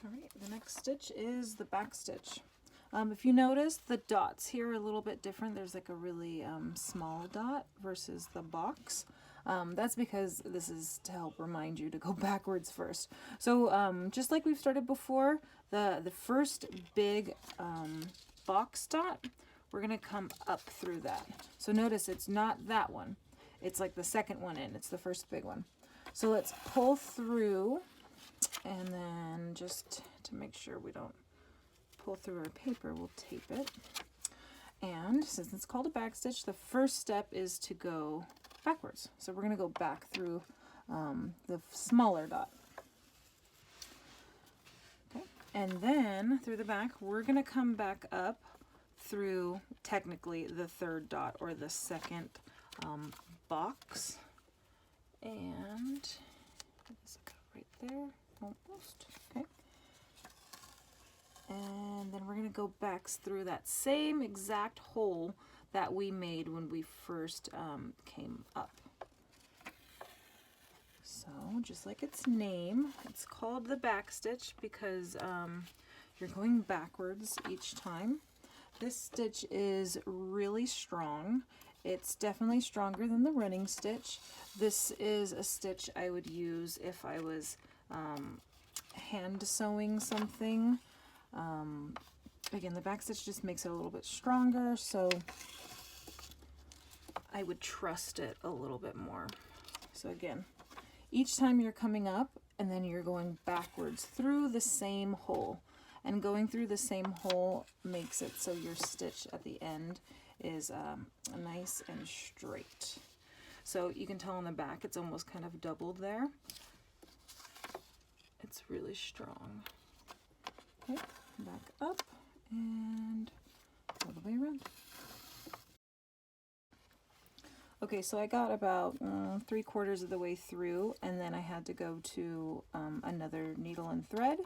All right, the next stitch is the back stitch. If you notice, the dots here are a little bit different. There's like a really small dot versus the box. That's because this is to help remind you to go backwards first. So just like we've started before, the first big box dot, we're gonna come up through that. So notice it's not that one. It's like the second one in. It's the first big one. So let's pull through, and then just to make sure we don't pull through our paper, we'll tape it. And since it's called a back stitch, the first step is to go backwards. So we're going to go back through the smaller dot. Okay, and then through the back, we're going to come back up through technically the third dot, or the second box. And it's right there, almost. Okay. And then we're going to go back through that same exact hole that we made when we first came up. So just like its name, it's called the back stitch because you're going backwards each time. This stitch is really strong. It's definitely stronger than the running stitch. This is a stitch I would use if I was hand sewing something. Again, the back stitch just makes it a little bit stronger, so I would trust it a little bit more. So again, each time you're coming up and then you're going backwards through the same hole, and going through the same hole makes it so your stitch at the end is nice and straight. So you can tell on the back it's almost kind of doubled there. It's really strong. Okay, back up and all the way around. Okay, so I got about 3/4 of the way through, and then I had to go to another needle and thread.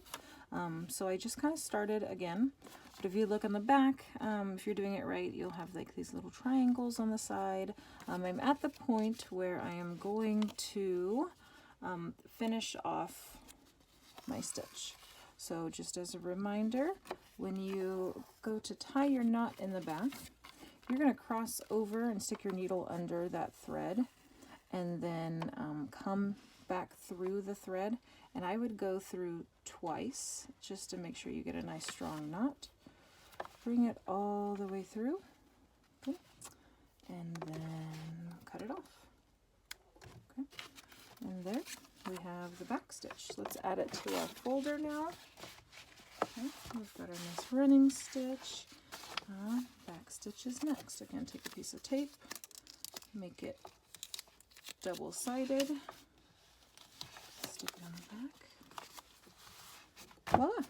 So I just kind of started again. But if you look on the back, if you're doing it right, you'll have like these little triangles on the side. I'm at the point where I am going to finish off my stitch. So just as a reminder, when you go to tie your knot in the back, you're going to cross over and stick your needle under that thread, and then come back through the thread. And I would go through twice just to make sure you get a nice strong knot. Bring it all the way through, okay, and then cut it off. Okay, and there we have the back stitch. Let's add it to our folder now. Okay, we've got our nice running stitch. Back stitch is next. Again, take a piece of tape, make it double-sided, stick it on the back. Voila!